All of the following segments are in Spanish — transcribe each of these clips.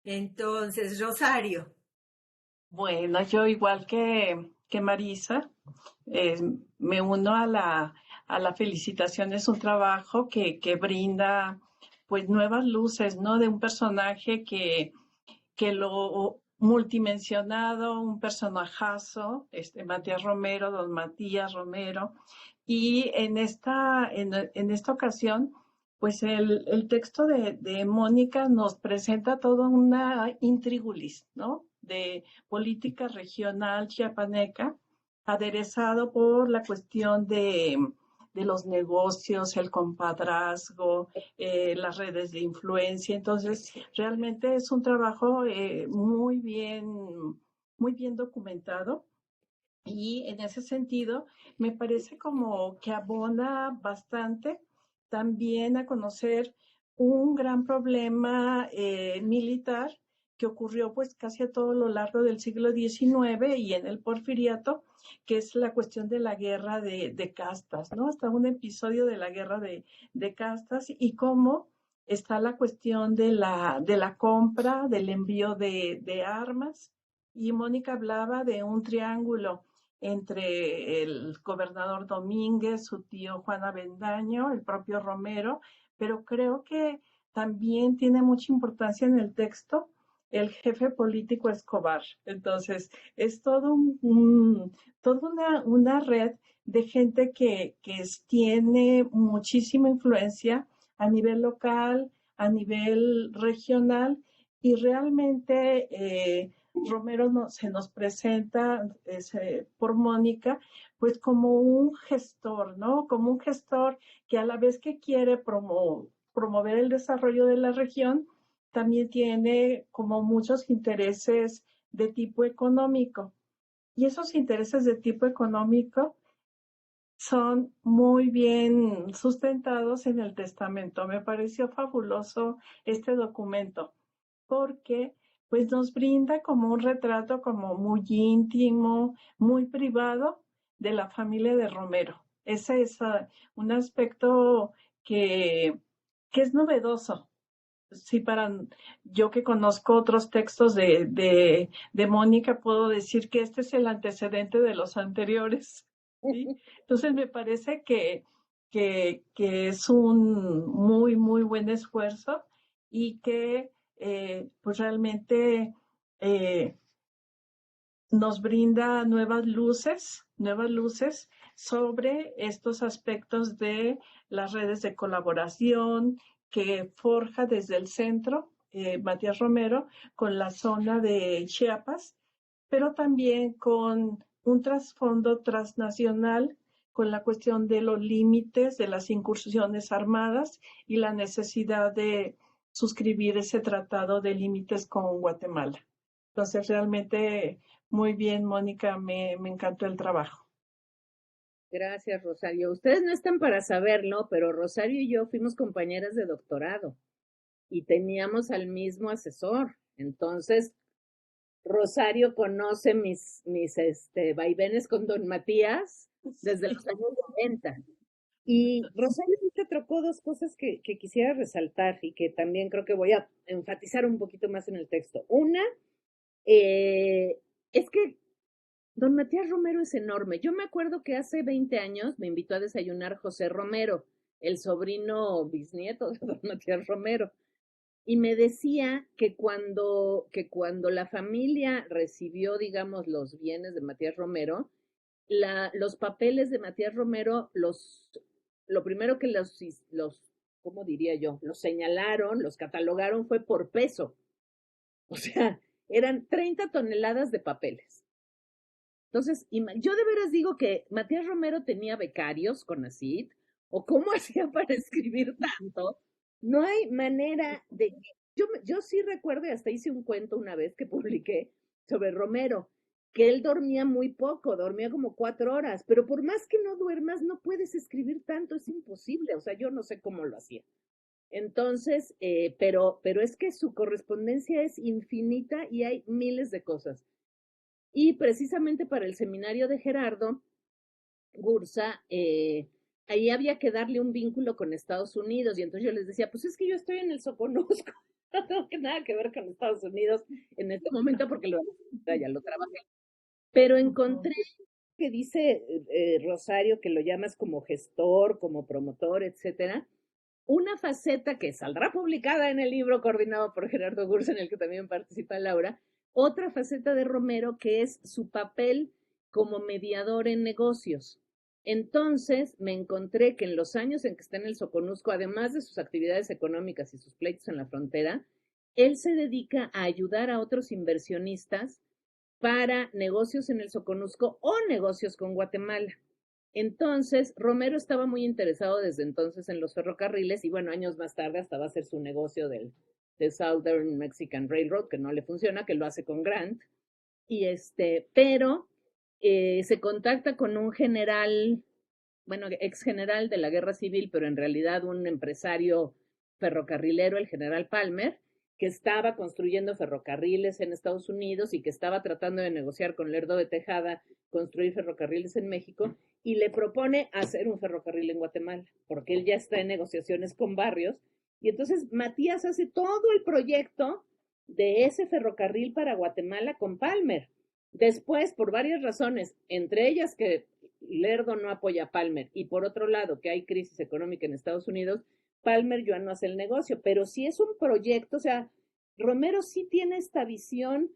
Entonces, Rosario, Bueno, yo igual que Marisa, eh, me uno a la felicitación. Es un trabajo que brinda pues nuevas luces, ¿no? De un personaje que lo multimensionado, un personajazo, Matías Romero, don Matías Romero, y en esta ocasión, pues el texto de Mónica nos presenta toda una intrigulis, ¿no? De política regional chiapaneca, aderezado por la cuestión de los negocios, el compadrazgo, las redes de influencia. Entonces, realmente es un trabajo muy bien documentado y en ese sentido me parece como que abona bastante también a conocer un gran problema militar que ocurrió pues casi a todo lo largo del siglo XIX y en el Porfiriato, que es la cuestión de la guerra de castas, ¿no? Hasta un episodio de la guerra de castas y cómo está la cuestión de la compra, del envío de armas. Y Mónica hablaba de un triángulo entre el gobernador Domínguez, su tío Juan Avendaño, el propio Romero, pero creo que también tiene mucha importancia en el texto el jefe político Escobar. Entonces, es toda una red de gente que tiene muchísima influencia a nivel local, a nivel regional, y realmente Romero se nos presenta por Mónica, pues como un gestor, ¿no? Como un gestor que a la vez que quiere promover el desarrollo de la región, también tiene como muchos intereses de tipo económico. Y esos intereses de tipo económico son muy bien sustentados en el testamento. Me pareció fabuloso este documento porque pues nos brinda como un retrato como muy íntimo, muy privado de la familia de Romero. Ese es un aspecto que, que es novedoso. Sí, para yo que conozco otros textos de Mónica, puedo decir que este es el antecedente de los anteriores. ¿Sí? Entonces me parece que es un muy buen esfuerzo y que pues realmente eh, nos brinda nuevas luces sobre estos aspectos de las redes de colaboración que forja desde el centro Matías Romero con la zona de Chiapas, pero también con un trasfondo transnacional con la cuestión de los límites de las incursiones armadas y la necesidad de suscribir ese tratado de límites con Guatemala. Entonces, realmente muy bien, Mónica, me encantó el trabajo. Gracias, Rosario. Ustedes no están para saberlo, pero Rosario y yo fuimos compañeras de doctorado y teníamos al mismo asesor. Entonces, Rosario conoce mis vaivenes con don Matías desde los años 90. Y Rosario te trocó dos cosas que quisiera resaltar y que también creo que voy a enfatizar un poquito más en el texto. Una, es que don Matías Romero es enorme. Yo me acuerdo que hace 20 años me invitó a desayunar José Romero, el sobrino bisnieto de don Matías Romero, y me decía que cuando la familia recibió, digamos, los bienes de Matías Romero, los papeles de Matías Romero, lo primero que ¿cómo diría yo? Los señalaron, los catalogaron fue por peso. O sea, eran 30 toneladas de papeles. Entonces, yo de veras digo que Matías Romero tenía becarios con ACID, o cómo hacía para escribir tanto. No hay manera de que. Yo sí recuerdo, y hasta hice un cuento una vez que publiqué sobre Romero, que él dormía muy poco, dormía como 4 horas, pero por más que no duermas, no puedes escribir tanto, es imposible. O sea, yo no sé cómo lo hacía. Entonces, pero es que su correspondencia es infinita y hay miles de cosas. Y precisamente para el seminario de Gerardo Gursa, ahí había que darle un vínculo con Estados Unidos. Y entonces yo les decía, pues es que yo estoy en el Soconusco. no tengo nada que ver con Estados Unidos en este momento porque ya lo trabajé. Pero encontré que dice Rosario, que lo llamas como gestor, como promotor, etcétera, una faceta que saldrá publicada en el libro coordinado por Gerardo Gurs, en el que también participa Laura, otra faceta de Romero que es su papel como mediador en negocios. Entonces me encontré que en los años en que está en el Soconusco, además de sus actividades económicas y sus pleitos en la frontera, él se dedica a ayudar a otros inversionistas para negocios en el Soconusco o negocios con Guatemala. Entonces, Romero estaba muy interesado desde entonces en los ferrocarriles y bueno, años más tarde hasta va a hacer su negocio del Southern Mexican Railroad, que no le funciona, que lo hace con Grant. Y pero se contacta con un general, bueno, ex general de la Guerra Civil, pero en realidad un empresario ferrocarrilero, el general Palmer, que estaba construyendo ferrocarriles en Estados Unidos y que estaba tratando de negociar con Lerdo de Tejada construir ferrocarriles en México, y le propone hacer un ferrocarril en Guatemala, porque él ya está en negociaciones con Barrios, y entonces Matías hace todo el proyecto de ese ferrocarril para Guatemala con Palmer. Después, por varias razones, entre ellas que Lerdo no apoya a Palmer y por otro lado que hay crisis económica en Estados Unidos, Palmer ya no hace el negocio, pero sí es un proyecto, o sea, Romero sí tiene esta visión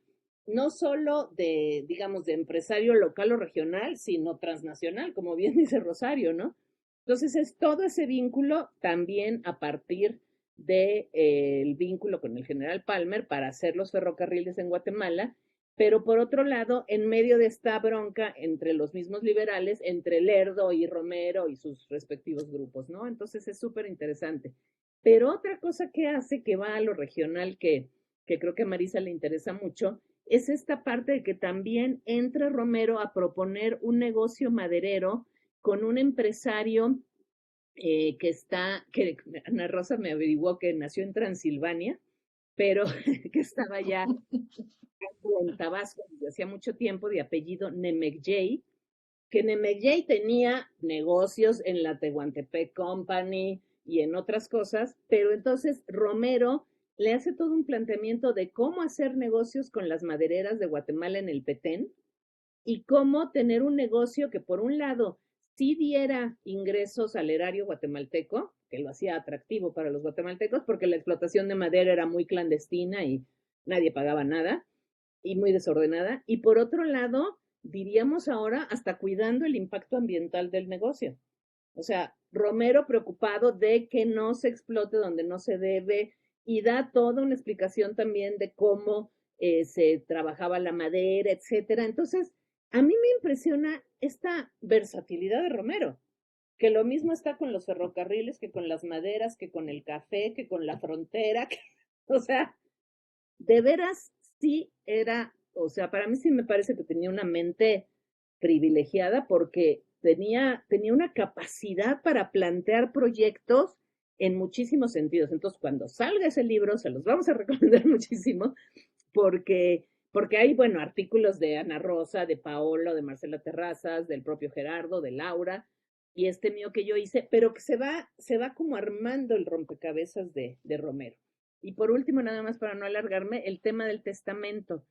no solo de, digamos, de empresario local o regional, sino transnacional, como bien dice Rosario, ¿no? Entonces es todo ese vínculo también a partir del vínculo con el general Palmer para hacer los ferrocarriles en Guatemala, pero por otro lado, en medio de esta bronca entre los mismos liberales, entre Lerdo y Romero y sus respectivos grupos, ¿no? Entonces es súper interesante. Pero otra cosa que hace que va a lo regional, que creo que a Marisa le interesa mucho, es esta parte de que también entra Romero a proponer un negocio maderero con un empresario que Ana Rosa me averiguó que nació en Transilvania, pero que estaba ya en Tabasco desde hacía mucho tiempo, de apellido Nemegyei, que Nemegyei tenía negocios en la Tehuantepec Company y en otras cosas, pero entonces Romero le hace todo un planteamiento de cómo hacer negocios con las madereras de Guatemala en el Petén y cómo tener un negocio que por un lado sí diera ingresos al erario guatemalteco, que lo hacía atractivo para los guatemaltecos porque la explotación de madera era muy clandestina y nadie pagaba nada y muy desordenada, y por otro lado, diríamos ahora, hasta cuidando el impacto ambiental del negocio. O sea, Romero preocupado de que no se explote donde no se debe y da toda una explicación también de cómo se trabajaba la madera, etcétera. Entonces, a mí me impresiona esta versatilidad de Romero, que lo mismo está con los ferrocarriles, que con las maderas, que con el café, que con la frontera, que, o sea, de veras sí era, o sea, para mí sí me parece que tenía una mente privilegiada porque tenía una capacidad para plantear proyectos en muchísimos sentidos. Entonces, cuando salga ese libro, se los vamos a recomendar muchísimo porque hay, bueno, artículos de Ana Rosa, de Paolo, de Marcela Terrazas, del propio Gerardo, de Laura, y este mío que yo hice, pero que se va como armando el rompecabezas de Romero. Y por último, nada más para no alargarme, el tema del testamento.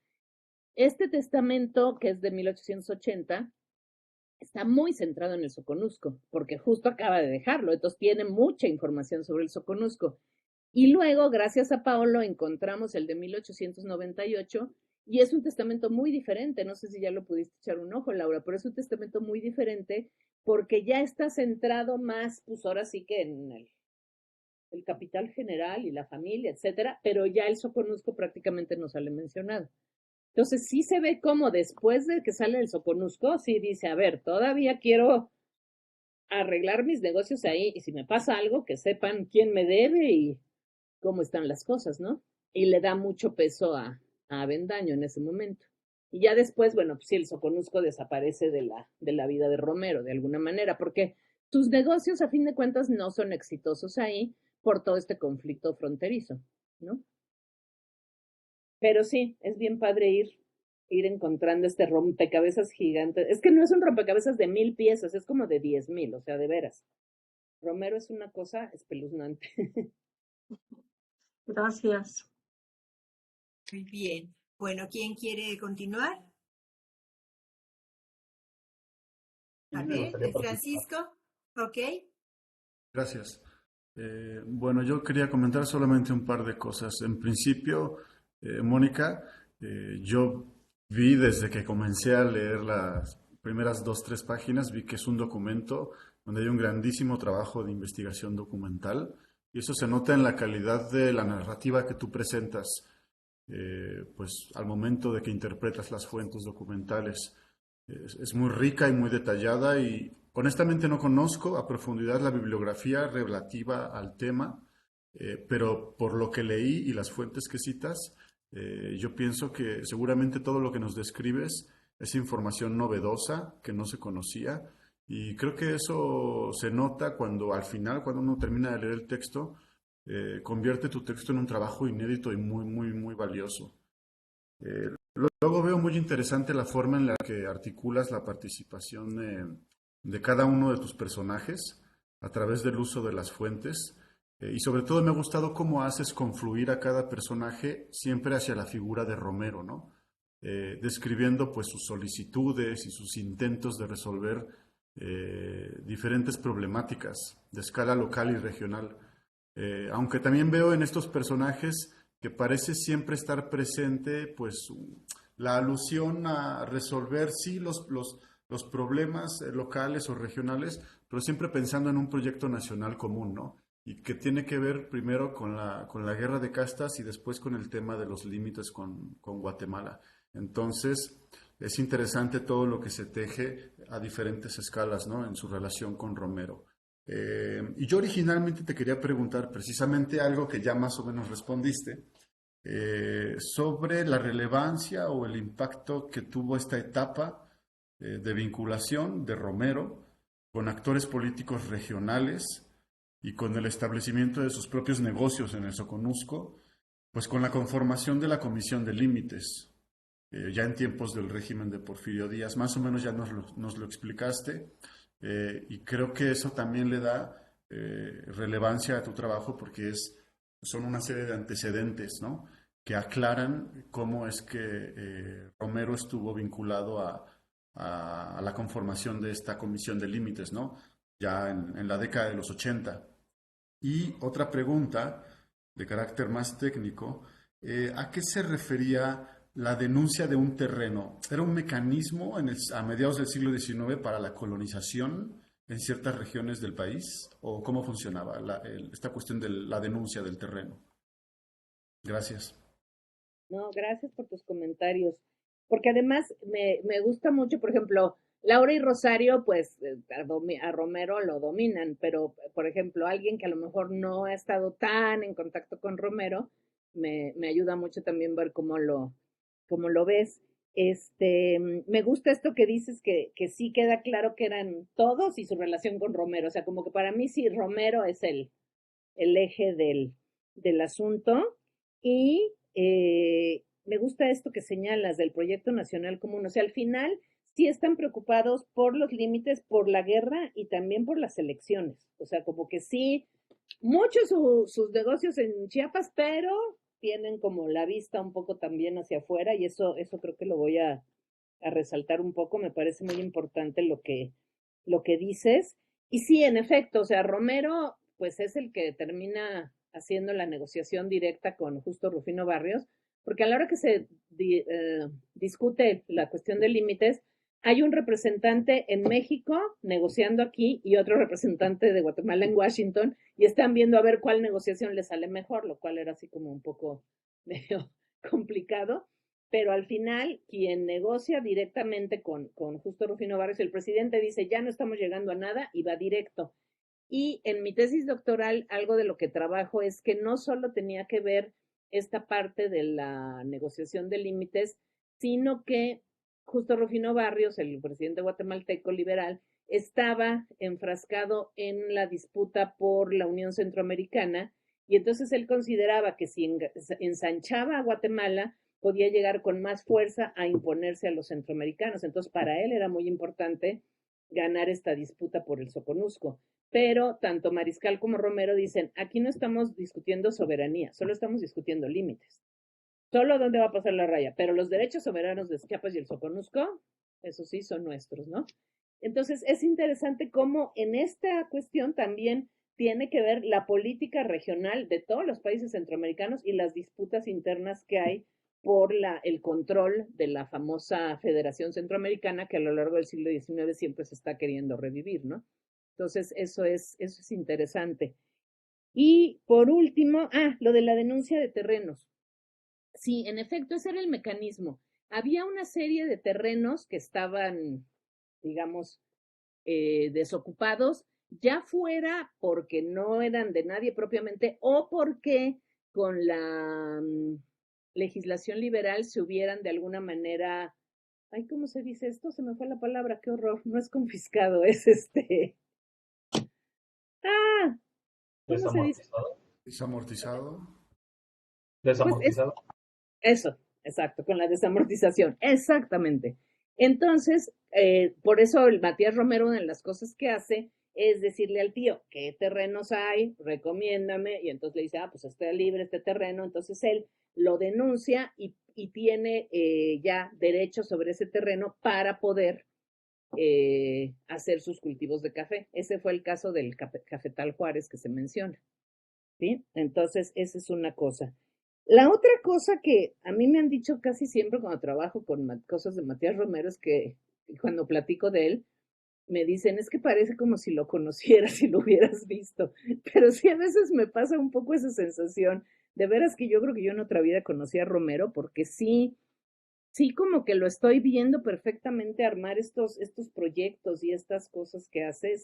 Este testamento, que es de 1880, está muy centrado en el Soconusco, porque justo acaba de dejarlo, entonces tiene mucha información sobre el Soconusco. Y luego, gracias a Paolo, encontramos el de 1898 y es un testamento muy diferente. No sé si ya lo pudiste echar un ojo, Laura, pero es un testamento muy diferente porque ya está centrado más, pues ahora sí que en el capital general y la familia, etcétera, pero ya el Soconusco prácticamente no sale mencionado. Entonces sí se ve como después de que sale el Soconusco, sí dice, a ver, todavía quiero arreglar mis negocios ahí y si me pasa algo, que sepan quién me debe y cómo están las cosas, ¿no? Y le da mucho peso a Avendaño en ese momento. Y ya después, bueno, pues sí, el Soconusco desaparece de la vida de Romero, de alguna manera, porque sus negocios, a fin de cuentas, no son exitosos ahí por todo este conflicto fronterizo, ¿no? Pero sí, es bien padre ir encontrando este rompecabezas gigante. Es que no es un rompecabezas de 1000 piezas, es como de 10,000, o sea, de veras. Romero es una cosa espeluznante. Gracias. Muy bien. Bueno, ¿quién quiere continuar? Sí, A me ver, gustaría participar. Francisco. Ok. Gracias. Bueno, yo quería comentar solamente un par de cosas. En principio, Mónica, yo vi desde que comencé a leer las primeras dos, tres páginas, vi que es un documento donde hay un grandísimo trabajo de investigación documental y eso se nota en la calidad de la narrativa que tú presentas, pues al momento de que interpretas las fuentes documentales. Es muy rica y muy detallada y honestamente no conozco a profundidad la bibliografía relativa al tema, pero por lo que leí y las fuentes que citas, yo pienso que seguramente todo lo que nos describes es información novedosa que no se conocía y creo que eso se nota cuando al final, cuando uno termina de leer el texto, convierte tu texto en un trabajo inédito y muy, muy, muy valioso. Luego veo muy interesante la forma en la que articulas la participación de cada uno de tus personajes a través del uso de las fuentes. Y sobre todo me ha gustado cómo haces confluir a cada personaje siempre hacia la figura de Romero, ¿no? Describiendo pues sus solicitudes y sus intentos de resolver diferentes problemáticas de escala local y regional. Aunque también veo en estos personajes que parece siempre estar presente, pues la alusión a resolver, sí, los problemas locales o regionales, pero siempre pensando en un proyecto nacional común, ¿no? Y que tiene que ver primero con la guerra de castas y después con el tema de los límites con Guatemala. Entonces, es interesante todo lo que se teje a diferentes escalas, ¿no? En su relación con Romero. Y yo originalmente te quería preguntar precisamente algo que ya más o menos respondiste, sobre la relevancia o el impacto que tuvo esta etapa de vinculación de Romero con actores políticos regionales y con el establecimiento de sus propios negocios en el Soconusco, pues con la conformación de la Comisión de Límites, ya en tiempos del régimen de Porfirio Díaz. Más o menos ya nos lo explicaste, y creo que eso también le da relevancia a tu trabajo porque son una serie de antecedentes, ¿no? Que aclaran cómo es que Romero estuvo vinculado a la conformación de esta comisión de límites, ¿no? Ya en la década de los 80. Y otra pregunta de carácter más técnico, ¿a qué se refería la denuncia de un terreno? ¿Era un mecanismo a mediados del siglo XIX para la colonización en ciertas regiones del país? ¿O cómo funcionaba esta cuestión de la denuncia del terreno? Gracias. No, gracias por tus comentarios. Porque además me gusta mucho, por ejemplo, Laura y Rosario, pues a Romero lo dominan, pero por ejemplo, alguien que a lo mejor no ha estado tan en contacto con Romero, me ayuda mucho también ver cómo lo ves. Me gusta esto que dices que sí queda claro que eran todos y su relación con Romero. O sea, como que para mí sí, Romero es el eje del asunto. Y me gusta esto que señalas del proyecto nacional común. O sea, al final sí están preocupados por los límites, por la guerra y también por las elecciones. O sea, como que sí, muchos sus negocios en Chiapas, pero tienen como la vista un poco también hacia afuera y eso creo que lo voy a resaltar un poco. Me parece muy importante lo que dices. Y sí, en efecto, o sea, Romero, pues es el que termina haciendo la negociación directa con Justo Rufino Barrios, porque a la hora que se discute la cuestión de límites, hay un representante en México negociando aquí y otro representante de Guatemala en Washington y están viendo a ver cuál negociación les sale mejor, lo cual era así como un poco medio complicado, pero al final quien negocia directamente con Justo Rufino Barrios, el presidente dice ya no estamos llegando a nada y va directo. Y en mi tesis doctoral, algo de lo que trabajo es que no solo tenía que ver esta parte de la negociación de límites, sino que Justo Rufino Barrios, el presidente guatemalteco liberal, estaba enfrascado en la disputa por la Unión Centroamericana y entonces él consideraba que si ensanchaba a Guatemala, podía llegar con más fuerza a imponerse a los centroamericanos. Entonces, para él era muy importante ganar esta disputa por el Soconusco. Pero tanto Mariscal como Romero dicen, aquí no estamos discutiendo soberanía, solo estamos discutiendo límites. Solo dónde va a pasar la raya, pero los derechos soberanos de Chiapas y el Soconusco, eso sí, son nuestros, ¿no? Entonces, es interesante cómo en esta cuestión también tiene que ver la política regional de todos los países centroamericanos y las disputas internas que hay por el control de la famosa Federación Centroamericana que a lo largo del siglo XIX siempre se está queriendo revivir, ¿no? Entonces, eso es interesante. Y por último, lo de la denuncia de terrenos. Sí, en efecto, ese era el mecanismo. Había una serie de terrenos que estaban, digamos, desocupados, ya fuera porque no eran de nadie propiamente o porque con la legislación liberal se hubieran de alguna manera, ay, ¿cómo se dice esto? Se me fue la palabra, qué horror, no es confiscado, es ¿cómo se dice? Desamortizado. Desamortizado. Pues Desamortizado. eso, exacto, con la desamortización, exactamente. Entonces, por eso el Matías Romero, una de las cosas que hace es decirle al tío, ¿qué terrenos hay? Recomiéndame. Y entonces le dice, pues está libre este terreno. Entonces él lo denuncia y tiene ya derecho sobre ese terreno para poder hacer sus cultivos de café. Ese fue el caso del Cafetal Juárez que se menciona. ¿Sí? Entonces, esa es una cosa. La otra cosa que a mí me han dicho casi siempre cuando trabajo con cosas de Matías Romero es que cuando platico de él, me dicen, es que parece como si lo conocieras y lo hubieras visto. Pero sí, a veces me pasa un poco esa sensación. De veras que yo creo que yo en otra vida conocí a Romero porque sí como que lo estoy viendo perfectamente armar estos proyectos y estas cosas que hace,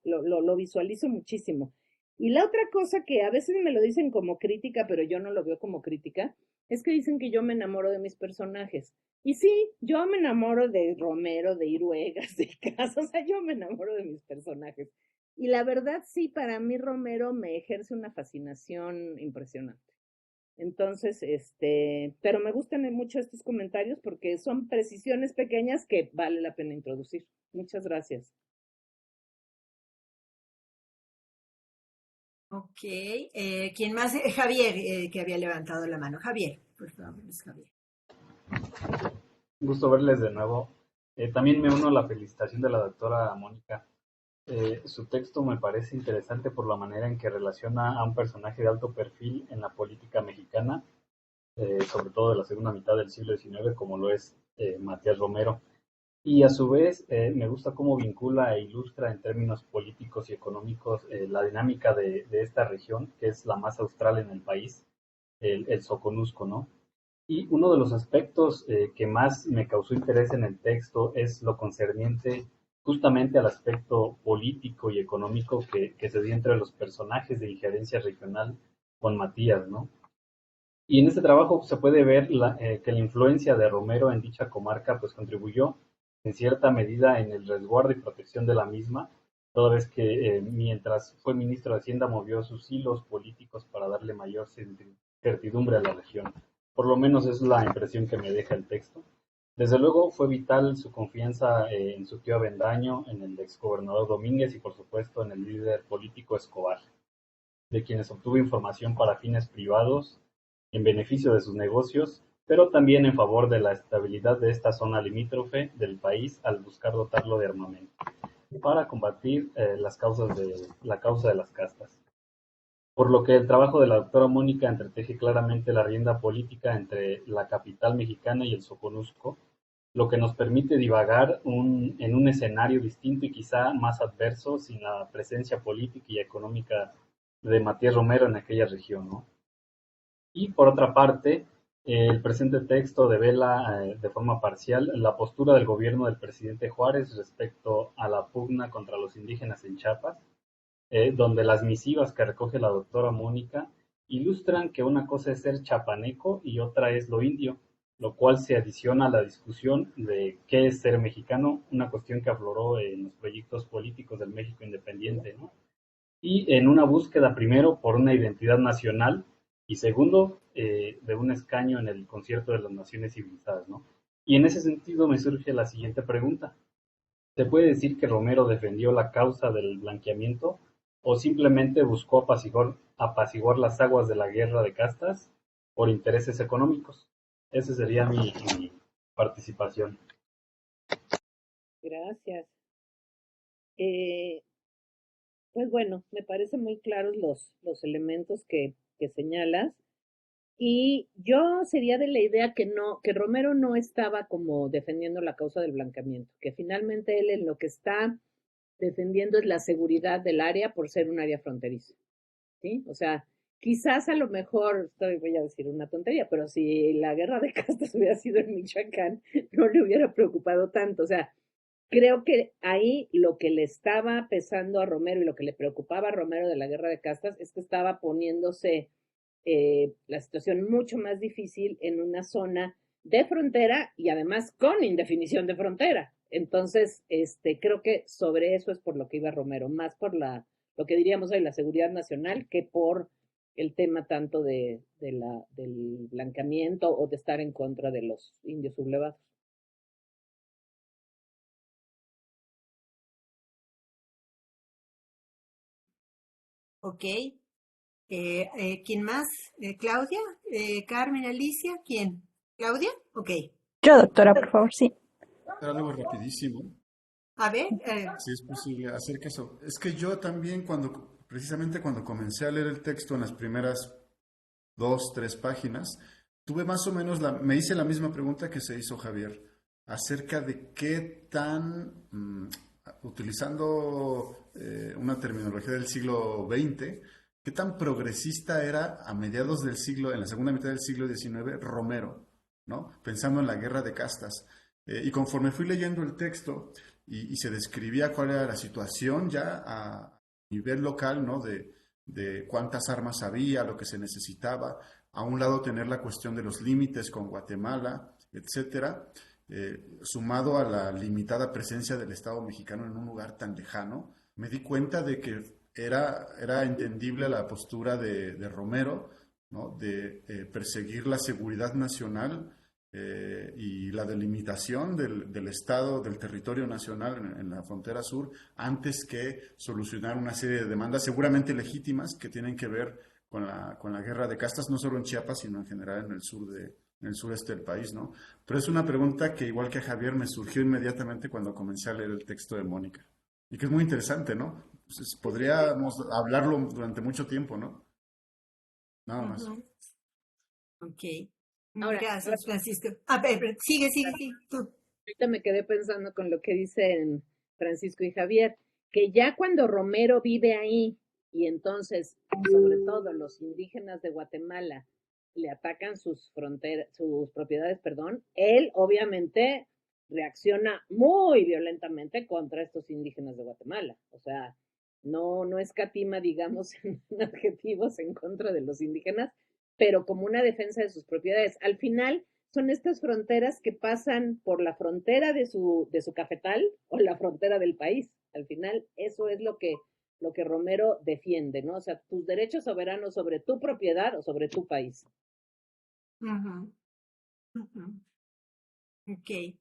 lo visualizo muchísimo. Y la otra cosa que a veces me lo dicen como crítica, pero yo no lo veo como crítica, es que dicen que yo me enamoro de mis personajes. Y sí, yo me enamoro de Romero, de Iruegas, de Casa, o sea, yo me enamoro de mis personajes. Y la verdad, sí, para mí Romero me ejerce una fascinación impresionante. Entonces, pero me gustan mucho estos comentarios porque son precisiones pequeñas que vale la pena introducir. Muchas gracias. Ok. ¿Quién más? Javier, que había levantado la mano. Javier, por favor, es Javier. Un gusto verles de nuevo. También me uno a la felicitación de la doctora Mónica. Su texto me parece interesante por la manera en que relaciona a un personaje de alto perfil en la política mexicana, sobre todo de la segunda mitad del siglo XIX, como lo es Matías Romero. Y a su vez me gusta cómo vincula e ilustra en términos políticos y económicos la dinámica de esta región, que es la más austral en el país, el Soconusco, ¿no? Y uno de los aspectos que más me causó interés en el texto es lo concerniente justamente al aspecto político y económico que se dio entre los personajes de injerencia regional con Matías, ¿no? Y en este trabajo se puede ver que la influencia de Romero en dicha comarca pues contribuyó en cierta medida en el resguardo y protección de la misma, toda vez que mientras fue ministro de Hacienda movió sus hilos políticos para darle mayor certidumbre a la región. Por lo menos es la impresión que me deja el texto. Desde luego fue vital su confianza en su tío Avendaño, en el exgobernador Domínguez y por supuesto en el líder político Escobar, de quienes obtuvo información para fines privados en beneficio de sus negocios, pero también en favor de la estabilidad de esta zona limítrofe del país al buscar dotarlo de armamento para combatir la causa de las castas. Por lo que el trabajo de la doctora Mónica entreteje claramente la rienda política entre la capital mexicana y el Soconusco, lo que nos permite divagar en un escenario distinto y quizá más adverso sin la presencia política y económica de Matías Romero en aquella región, ¿no? Y por otra parte, el presente texto devela de forma parcial la postura del gobierno del presidente Juárez respecto a la pugna contra los indígenas en Chiapas, donde las misivas que recoge la doctora Mónica ilustran que una cosa es ser chapaneco y otra es lo indio, lo cual se adiciona a la discusión de qué es ser mexicano, una cuestión que afloró en los proyectos políticos del México independiente, ¿no? Y en una búsqueda primero por una identidad nacional y segundo de un escaño en el concierto de las naciones civilizadas, ¿no? Y en ese sentido me surge la siguiente pregunta. ¿Se puede decir que Romero defendió la causa del blanqueamiento o simplemente buscó apaciguar las aguas de la guerra de castas? por intereses económicos. Esa sería mi participación. Gracias. Pues bueno, me parecen muy claros los elementos que señalas. Y yo sería de la idea que Romero no estaba como defendiendo la causa del blanqueamiento, que finalmente él en lo que está defendiendo es la seguridad del área por ser un área fronteriza, ¿sí? O sea, quizás a lo mejor, voy a decir una tontería, pero si la guerra de castas hubiera sido en Michoacán, no le hubiera preocupado tanto. O sea, creo que ahí lo que le estaba pesando a Romero y lo que le preocupaba a Romero de la guerra de castas es que estaba poniéndose la situación mucho más difícil en una zona de frontera y además con indefinición de frontera. Entonces, creo que sobre eso es por lo que iba Romero, más por lo que diríamos hoy, la seguridad nacional, que por el tema tanto del blanqueamiento o de estar en contra de los indios sublevados. Ok. ¿Quién más? ¿Claudia? ¿Carmen? ¿Alicia? ¿Quién? ¿Claudia? Ok. Yo, doctora, por favor, sí. Era algo rapidísimo, A ver, si es posible hacer caso. Es que yo también precisamente cuando comencé a leer el texto en las primeras 2, 3 páginas, tuve más o menos, me hice la misma pregunta que se hizo Javier, acerca de qué tan, utilizando una terminología del siglo XX, qué tan progresista era a mediados del siglo, en la segunda mitad del siglo XIX, Romero, ¿no? Pensando en la guerra de castas. Y conforme fui leyendo el texto y se describía cuál era la situación ya a nivel local, ¿no? De cuántas armas había, lo que se necesitaba, a un lado tener la cuestión de los límites con Guatemala, etcétera, sumado a la limitada presencia del Estado mexicano en un lugar tan lejano, me di cuenta de que era entendible la postura de Romero, ¿no? De perseguir la seguridad nacional y la delimitación del Estado, del territorio nacional en la frontera sur, antes que solucionar una serie de demandas seguramente legítimas que tienen que ver con la guerra de castas, no solo en Chiapas, sino en general en el sureste del país, ¿no? Pero es una pregunta que, igual que a Javier, me surgió inmediatamente cuando comencé a leer el texto de Mónica. Y que es muy interesante, ¿no? Pues podríamos hablarlo durante mucho tiempo, ¿no? Nada más. ok. Ahora, Gracias, Francisco. A ver, sigue, tú. ahorita me quedé pensando con lo que dicen Francisco y Javier, que ya cuando Romero vive ahí y entonces, sobre todo los indígenas de Guatemala le atacan sus propiedades, perdón, él obviamente reacciona muy violentamente contra estos indígenas de Guatemala. O sea, no escatima, digamos, en adjetivos en contra de los indígenas, pero como una defensa de sus propiedades. Al final, son estas fronteras que pasan por la frontera de su cafetal o la frontera del país. Al final, eso es lo que Romero defiende, ¿no? O sea, tus derechos soberanos sobre tu propiedad o sobre tu país. Uh-huh. Uh-huh. Ok.